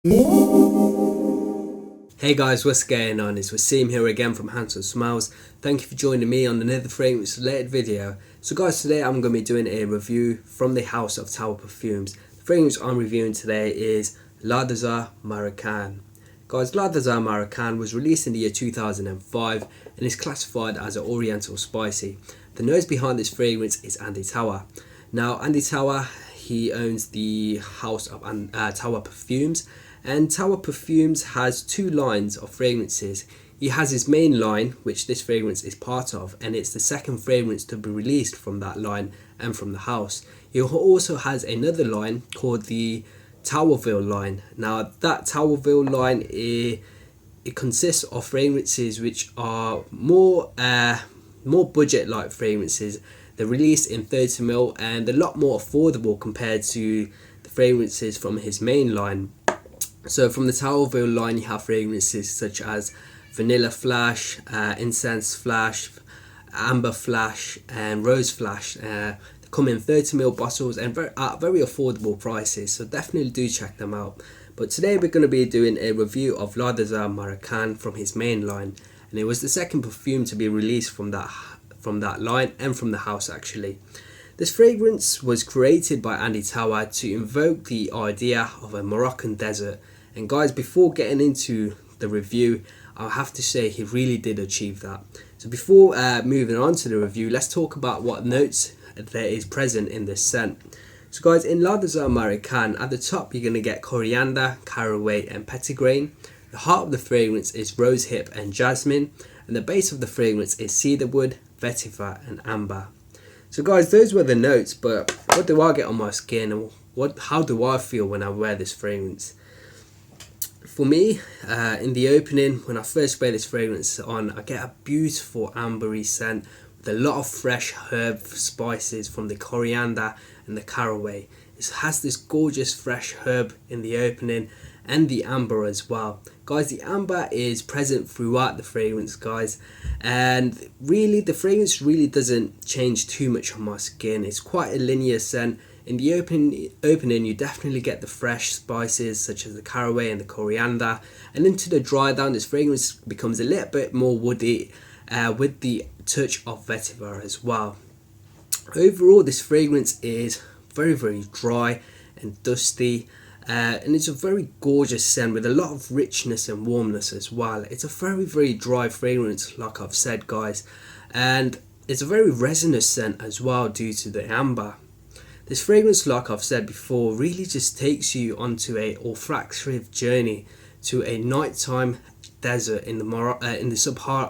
Hey guys, what's going on? It's Waseem here again from Handsome Smiles. Thank you for joining me on another fragrance related video. So guys, today I'm going to be doing a review from the house of Tower Perfumes. The fragrance I'm reviewing today is La Desert Marocain. Guys, La Desert Marocain was released in the year 2005 and is classified as an Oriental Spicy. The nose behind this fragrance is Andy Tower. Now Andy Tower, he owns the house of Tower Perfumes. And Tower Perfumes has two lines of fragrances. He has his main line, which this fragrance is part of, and it's the second fragrance to be released from that line and from the house. He also has another line called the Towerville line. Now that Towerville line, it consists of fragrances which are more budget like fragrances. They're released in 30ml and a lot more affordable compared to the fragrances from his main line. So from the Towerville line, you have fragrances such as Vanilla Flash, Incense Flash, Amber Flash and Rose Flash. They come in 30ml bottles and at very affordable prices, so definitely do check them out. But today we're going to be doing a review of La Desert Marocain from his main line, and it was the second perfume to be released from that line and from the house actually. This fragrance was created by Andy Tower to invoke the idea of a Moroccan desert. And guys, before getting into the review, I'll have to say he really did achieve that. So before moving on to the review, let's talk about what notes there is present in this scent. So guys, in La Desert Marocain, at the top you're going to get coriander, caraway and petitgrain. The heart of the fragrance is rosehip and jasmine. And the base of the fragrance is cedarwood, vetiver and amber. So guys, those were the notes, but what do I get on my skin and how do I feel when I wear this fragrance? For me, in the opening, when I first spray this fragrance on, I get a beautiful ambery scent with a lot of fresh herb spices from the coriander and the caraway. It has this gorgeous fresh herb in the opening and the amber as well. Guys, the amber is present throughout the fragrance, guys, and really the fragrance really doesn't change too much on my skin. It's quite a linear scent. In the opening you definitely get the fresh spices such as the caraway and the coriander, and into the dry down this fragrance becomes a little bit more woody with the touch of vetiver as well. Overall, this fragrance is very dry and dusty, and it's a very gorgeous scent with a lot of richness and warmness as well. It's a very dry fragrance, like I've said, guys, and it's a very resinous scent as well due to the amber. This fragrance, like I've said before, really just takes you onto a olfactory journey to a nighttime desert in the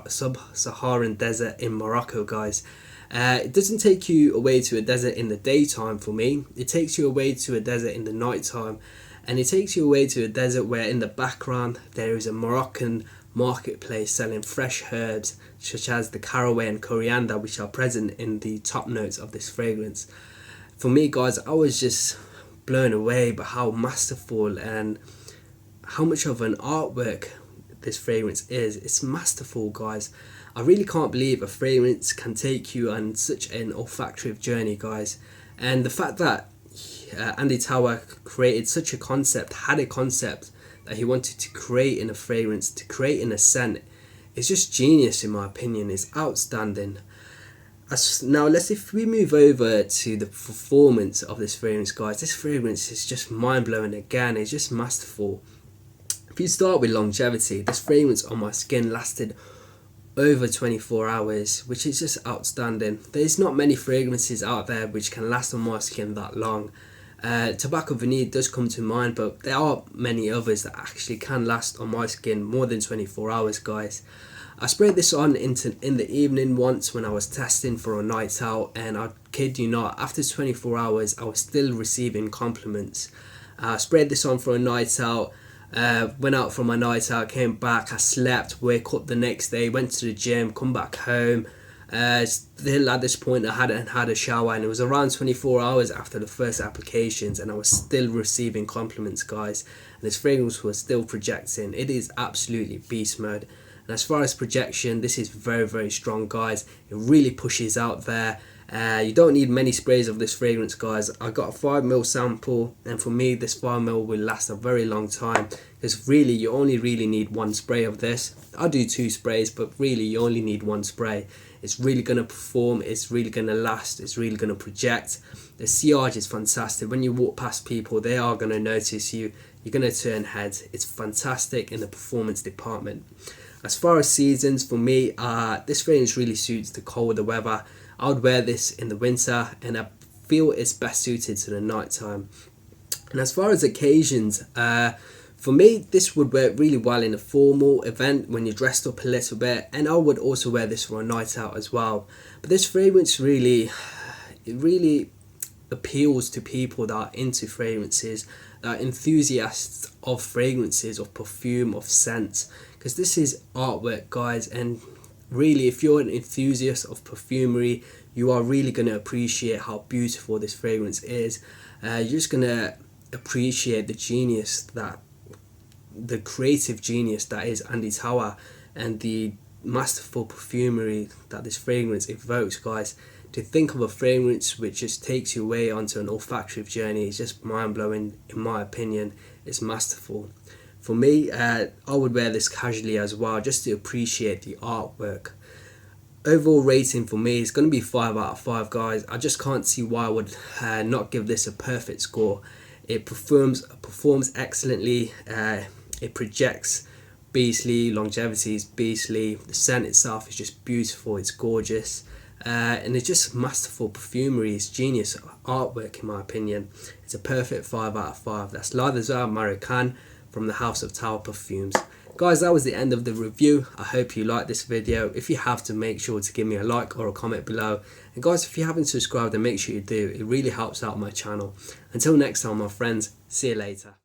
sub-Saharan desert in Morocco, guys. It doesn't take you away to a desert in the daytime for me. It takes you away to a desert in the nighttime, and it takes you away to a desert where in the background there is a Moroccan marketplace selling fresh herbs such as the caraway and coriander, which are present in the top notes of this fragrance. For me, guys, I was just blown away by how masterful and how much of an artwork this fragrance is. It's masterful, guys. I really can't believe a fragrance can take you on such an olfactory journey, guys. And the fact that Andy Tower created such a concept, had a concept that he wanted to create in a fragrance, to create in a scent, is just genius in my opinion. It's outstanding. Now if we move over to the performance of this fragrance, guys, this fragrance is just mind-blowing again. It's just masterful. If you start with longevity, this fragrance on my skin lasted over 24 hours, which is just outstanding. There's not many fragrances out there which can last on my skin that long. Tobacco Vanille does come to mind, but there are many others that actually can last on my skin more than 24 hours, guys. I sprayed this on in the evening once when I was testing for a night out, and I kid you not, after 24 hours I was still receiving compliments. I sprayed this on for a night out, went out for my night out, came back, I slept, wake up the next day, went to the gym, come back home. Still at this point I hadn't had a shower, and it was around 24 hours after the first applications and I was still receiving compliments, guys. And this fragrance was still projecting. It is absolutely beast mode. And as far as projection, this is very strong, guys. It really pushes out there, You don't need many sprays of this fragrance, guys. I got a 5ml sample, and for me this 5ml will last a very long time, because really you only really need one spray of this. I do 2 sprays, but really you only need 1 spray. It's really going to perform, it's really going to last, it's really going to project. The sillage is fantastic. When you walk past people, they are going to notice you. You're going to turn heads. It's fantastic in the performance department. As far as seasons, for me, this fragrance really suits the colder weather. I would wear this in the winter, and I feel it's best suited to the night time. And as far as occasions, for me, this would work really well in a formal event when you're dressed up a little bit, and I would also wear this for a night out as well. But this fragrance really appeals to people that are into fragrances, that are enthusiasts of fragrances, of perfume, of scents, because this is artwork, guys. And really, if you're an enthusiast of perfumery, you are really going to appreciate how beautiful this fragrance is. You're just going to appreciate the genius, the creative genius that is Andy Tauer, and the masterful perfumery that this fragrance evokes, guys. To think of a fragrance which just takes you away onto an olfactory journey is just mind-blowing, in my opinion. It's masterful. For me, I would wear this casually as well, just to appreciate the artwork. Overall rating for me is going to be 5 out of 5, guys. I just can't see why I would not give this a perfect score. It performs excellently. It projects beastly. Longevity is beastly. The scent itself is just beautiful. It's gorgeous. And it's just masterful perfumery. It's genius artwork, in my opinion. It's a perfect 5 out of 5. That's La Marocain from the House of Tauer Perfumes. Guys, that was the end of the review. I hope you liked this video. If you have to, make sure to give me a like or a comment below. And guys, if you haven't subscribed, then make sure you do. It really helps out my channel. Until next time, my friends, see you later.